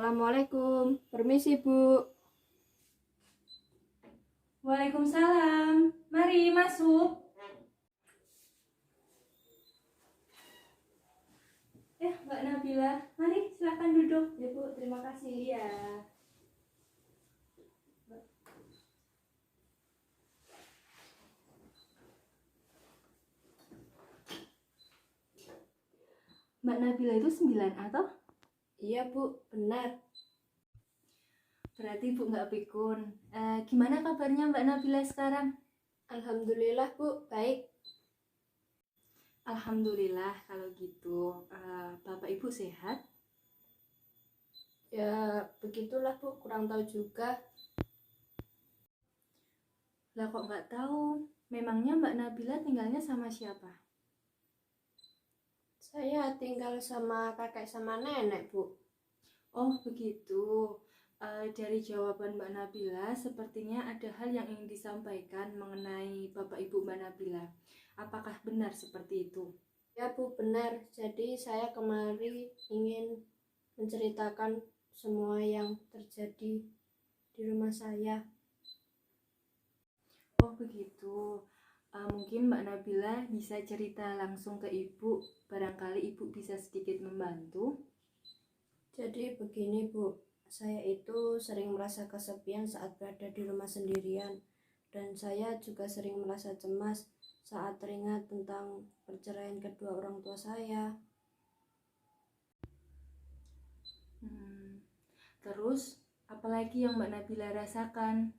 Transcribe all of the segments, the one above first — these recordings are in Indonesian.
Assalamualaikum, permisi Bu. Waalaikumsalam. Mari masuk. Mbak Nabila, mari silakan duduk. Ya Bu, terima kasih. Iya. Mbak Nabila itu 9 atau? Iya Bu, benar. Berarti Ibu nggak pikun. Gimana kabarnya Mbak Nabila sekarang? Alhamdulillah Bu, baik. Alhamdulillah kalau gitu. Bapak Ibu sehat? Ya begitulah Bu, kurang tahu juga. Lah kok nggak tahu? Memangnya Mbak Nabila tinggalnya sama siapa? Saya tinggal sama kakek sama nenek Bu. Oh begitu. Dari jawaban Mbak Nabila, sepertinya ada hal yang ingin disampaikan mengenai Bapak Ibu Mbak Nabila. Apakah benar seperti itu? Ya Bu, benar. Jadi saya kemari ingin menceritakan semua yang terjadi di rumah saya. Oh begitu. Mungkin Mbak Nabila bisa cerita langsung ke Ibu. Barangkali Ibu bisa sedikit membantu. Jadi begini Bu, saya itu sering merasa kesepian saat berada di rumah sendirian. Dan saya juga sering merasa cemas saat teringat tentang perceraian kedua orang tua saya. Terus, apalagi yang Mbak Nabila rasakan?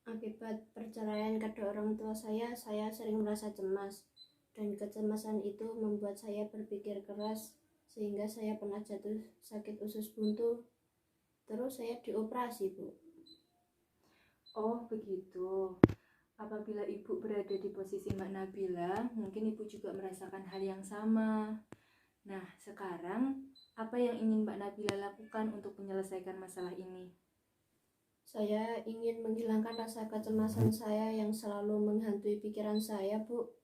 Akibat perceraian kedua orang tua saya sering merasa cemas. Dan kecemasan itu membuat saya berpikir keras, sehingga saya pernah jatuh sakit usus buntu. Terus saya dioperasi, Bu. Oh begitu. Apabila Ibu berada di posisi Mbak Nabila, mungkin Ibu juga merasakan hal yang sama. Nah, sekarang apa yang ingin Mbak Nabila lakukan untuk menyelesaikan masalah ini? Saya ingin menghilangkan rasa kecemasan saya yang selalu menghantui pikiran saya, Bu.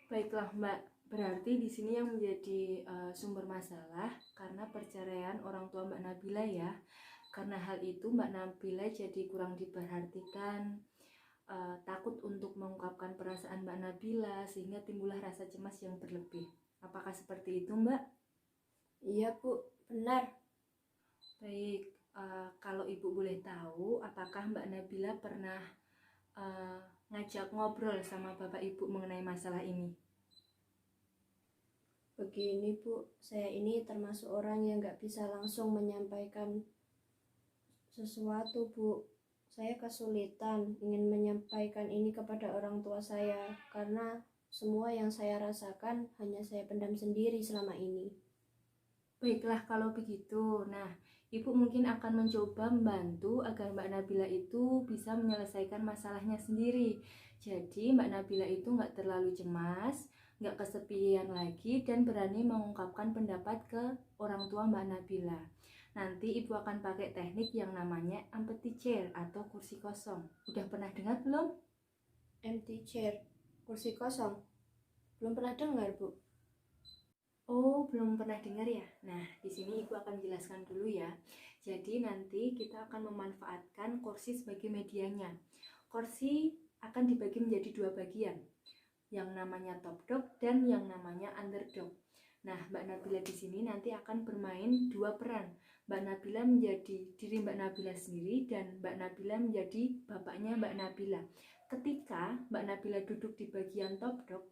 Baiklah Mbak, berarti di sini yang menjadi sumber masalah karena perceraian orang tua Mbak Nabila ya. Karena hal itu Mbak Nabila jadi kurang diperhatikan, takut untuk mengungkapkan perasaan Mbak Nabila sehingga timbullah rasa cemas yang berlebih. Apakah seperti itu Mbak? Iya, Bu, benar. Baik, kalau Ibu boleh tahu, apakah Mbak Nabila pernah ngajak ngobrol sama Bapak Ibu mengenai masalah ini? Begini Bu, saya ini termasuk orang yang gak bisa langsung menyampaikan sesuatu Bu. Saya kesulitan ingin menyampaikan ini kepada orang tua saya, karena semua yang saya rasakan hanya saya pendam sendiri selama ini. Baiklah kalau begitu. Nah, Ibu mungkin akan mencoba membantu agar Mbak Nabila itu bisa menyelesaikan masalahnya sendiri. Jadi Mbak Nabila itu nggak terlalu cemas, nggak kesepian lagi, dan berani mengungkapkan pendapat ke orang tua Mbak Nabila. Nanti Ibu akan pakai teknik yang namanya empty chair atau kursi kosong. Udah pernah dengar belum? Empty chair, kursi kosong. Belum pernah dengar, Bu. Oh, belum pernah dengar ya? Nah, di sini Ibu akan jelaskan dulu ya. Jadi nanti kita akan memanfaatkan kursi sebagai medianya. Kursi akan dibagi menjadi dua bagian, yang namanya top dog dan yang namanya underdog. Nah, Mbak Nabila di sini nanti akan bermain dua peran. Mbak Nabila menjadi diri Mbak Nabila sendiri dan Mbak Nabila menjadi bapaknya Mbak Nabila. Ketika Mbak Nabila duduk di bagian top dog,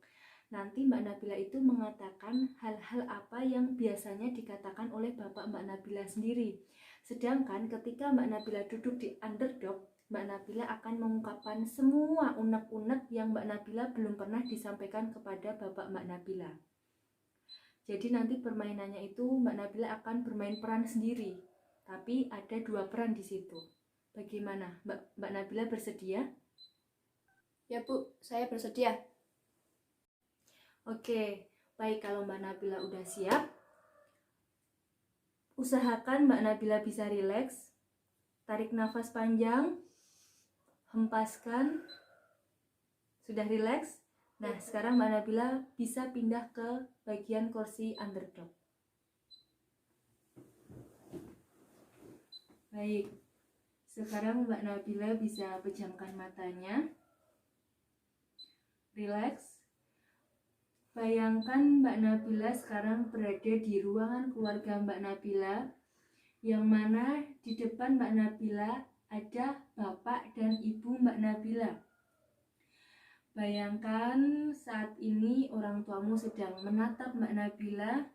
nanti Mbak Nabila itu mengatakan hal-hal apa yang biasanya dikatakan oleh bapak Mbak Nabila sendiri. Sedangkan ketika Mbak Nabila duduk di underdog, Mbak Nabila akan mengungkapkan semua unek-unek yang Mbak Nabila belum pernah disampaikan kepada bapak Mbak Nabila. Jadi nanti permainannya itu Mbak Nabila akan bermain peran sendiri, tapi ada dua peran di situ. Bagaimana? Mbak Nabila bersedia? Ya Bu, saya bersedia. Oke, baik kalau Mbak Nabila udah siap, usahakan Mbak Nabila bisa rileks, tarik nafas panjang, hempaskan, sudah rileks, Nah, sekarang Mbak Nabila bisa pindah ke bagian kursi underdog. Baik, sekarang Mbak Nabila bisa pejamkan matanya. Relax. Bayangkan Mbak Nabila sekarang berada di ruangan keluarga Mbak Nabila, yang mana di depan Mbak Nabila ada Bapak dan Ibu Mbak Nabila. Bayangkan saat ini orang tuamu sedang menatap Mbak Nabila.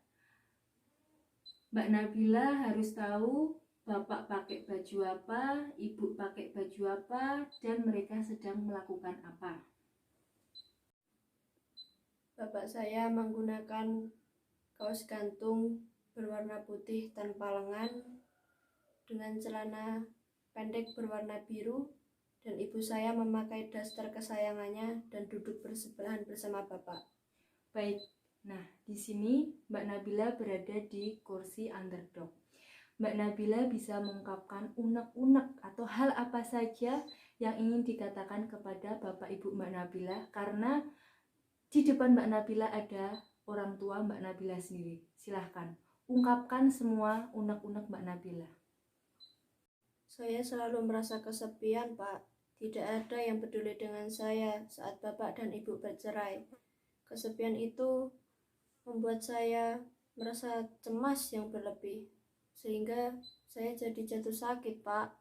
Mbak Nabila harus tahu Bapak pakai baju apa, Ibu pakai baju apa, dan mereka sedang melakukan apa. Bapak saya menggunakan kaos gantung berwarna putih tanpa lengan dengan celana pendek berwarna biru, dan ibu saya memakai daster kesayangannya dan duduk bersebelahan bersama bapak. Baik, nah di sini Mbak Nabila berada di kursi underdog. Mbak Nabila bisa mengungkapkan unek-unek atau hal apa saja yang ingin dikatakan kepada Bapak Ibu Mbak Nabila, karena di depan Mbak Nabila ada orang tua Mbak Nabila sendiri. Silahkan, ungkapkan semua unek-unek Mbak Nabila. Saya selalu merasa kesepian, Pak. Tidak ada yang peduli dengan saya saat bapak dan ibu bercerai. Kesepian itu membuat saya merasa cemas yang berlebih, sehingga saya jadi jatuh sakit, Pak.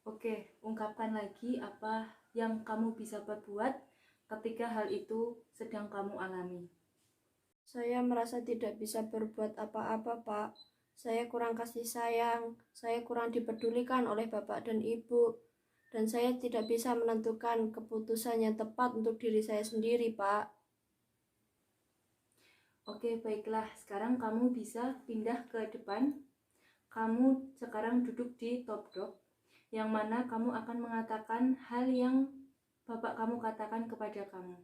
Oke, ungkapkan lagi apa yang kamu bisa perbuat ketika hal itu sedang kamu alami. Saya merasa tidak bisa berbuat apa-apa, Pak. Saya kurang kasih sayang, saya kurang dipedulikan oleh bapak dan ibu, dan saya tidak bisa menentukan keputusan yang tepat untuk diri saya sendiri, Pak. Oke, baiklah. Sekarang kamu bisa pindah ke depan. Kamu sekarang duduk di top dog, yang mana kamu akan mengatakan hal yang bapak kamu katakan kepada kamu.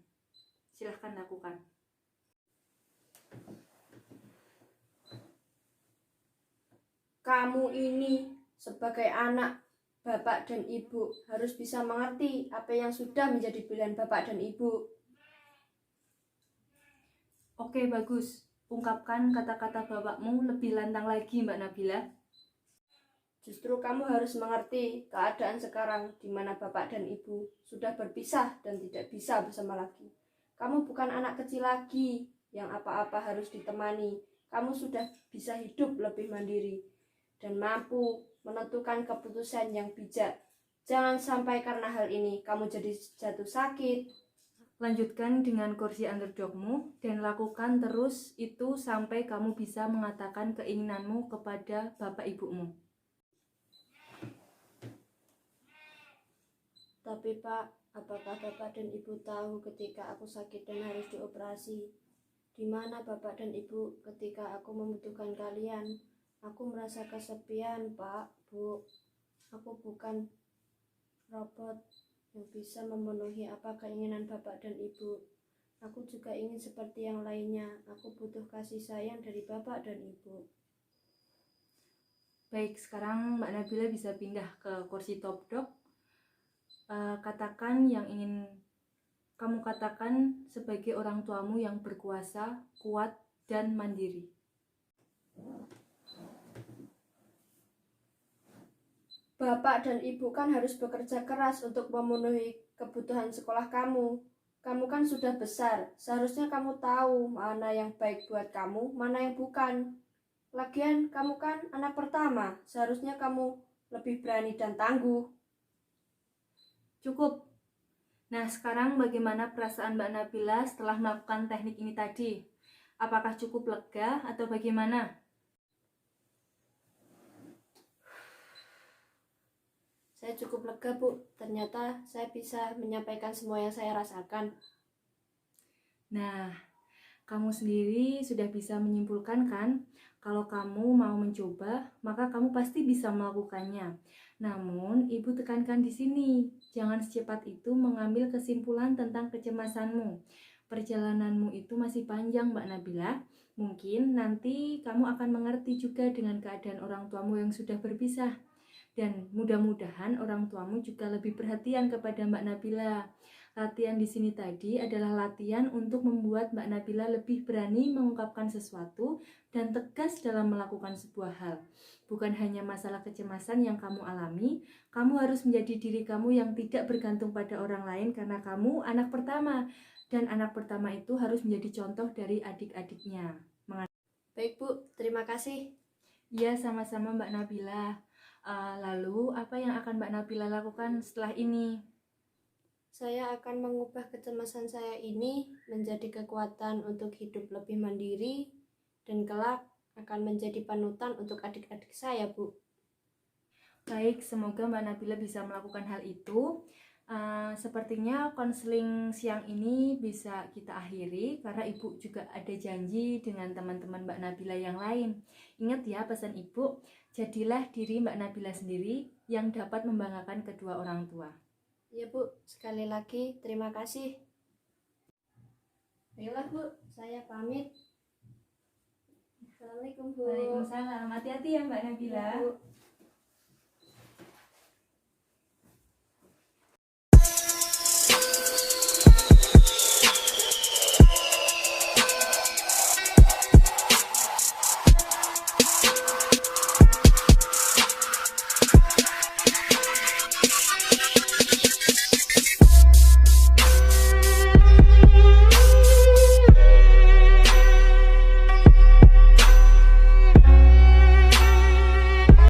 Silahkan lakukan. Kamu ini sebagai anak bapak dan ibu harus bisa mengerti apa yang sudah menjadi pilihan bapak dan ibu. Oke, bagus. Ungkapkan kata-kata bapakmu lebih lantang lagi, Mbak Nabila. Justru kamu harus mengerti keadaan sekarang di mana bapak dan ibu sudah berpisah dan tidak bisa bersama lagi. Kamu bukan anak kecil lagi yang apa-apa harus ditemani. Kamu sudah bisa hidup lebih mandiri dan mampu menentukan keputusan yang bijak. Jangan sampai karena hal ini kamu jadi jatuh sakit. Lanjutkan dengan kursi underdogmu dan lakukan terus itu sampai kamu bisa mengatakan keinginanmu kepada bapak ibumu. Tapi Pak, apakah bapak dan ibu tahu ketika aku sakit dan harus dioperasi? Di mana bapak dan ibu ketika aku membutuhkan kalian? Aku merasa kesepian, Pak, Bu. Aku bukan robot yang bisa memenuhi apa keinginan bapak dan ibu. Aku juga ingin seperti yang lainnya. Aku butuh kasih sayang dari bapak dan ibu. Baik, sekarang Mbak Nabila bisa pindah ke kursi top dog. Katakan yang ingin kamu katakan sebagai orang tuamu yang berkuasa, kuat, dan mandiri. Bapak dan ibu kan harus bekerja keras untuk memenuhi kebutuhan sekolah kamu. Kamu kan sudah besar, seharusnya kamu tahu mana yang baik buat kamu, mana yang bukan. Lagian kamu kan anak pertama, seharusnya kamu lebih berani dan tangguh. Cukup. Nah, sekarang bagaimana perasaan Mbak Nabila setelah melakukan teknik ini tadi? Apakah cukup lega atau bagaimana? Saya cukup lega, Bu. Ternyata saya bisa menyampaikan semua yang saya rasakan. Nah, kamu sendiri sudah bisa menyimpulkan kan? Kalau kamu mau mencoba, maka kamu pasti bisa melakukannya. Namun, Ibu tekankan di sini, jangan secepat itu mengambil kesimpulan tentang kecemasanmu. Perjalananmu itu masih panjang, Mbak Nabila. Mungkin nanti kamu akan mengerti juga dengan keadaan orang tuamu yang sudah berpisah. Dan mudah-mudahan orang tuamu juga lebih perhatian kepada Mbak Nabila. Latihan di sini tadi adalah latihan untuk membuat Mbak Nabila lebih berani mengungkapkan sesuatu dan tegas dalam melakukan sebuah hal. Bukan hanya masalah kecemasan yang kamu alami, kamu harus menjadi diri kamu yang tidak bergantung pada orang lain karena kamu anak pertama. Dan anak pertama itu harus menjadi contoh dari adik-adiknya. Baik Bu, terima kasih. Ya, sama-sama Mbak Nabila. Lalu, apa yang akan Mbak Nabila lakukan setelah ini? Saya akan mengubah kecemasan saya ini menjadi kekuatan untuk hidup lebih mandiri dan kelak akan menjadi panutan untuk adik-adik saya, Bu. Baik, semoga Mbak Nabila bisa melakukan hal itu. Sepertinya konseling siang ini bisa kita akhiri karena Ibu juga ada janji dengan teman-teman Mbak Nabila yang lain. Ingat ya pesan Ibu, jadilah diri Mbak Nabila sendiri yang dapat membanggakan kedua orang tua. Ya Bu, sekali lagi terima kasih. Baiklah Bu, saya pamit. Assalamualaikum Bu. Waalaikumsalam. Hati-hati ya Mbak Nabila. Ya, Bu.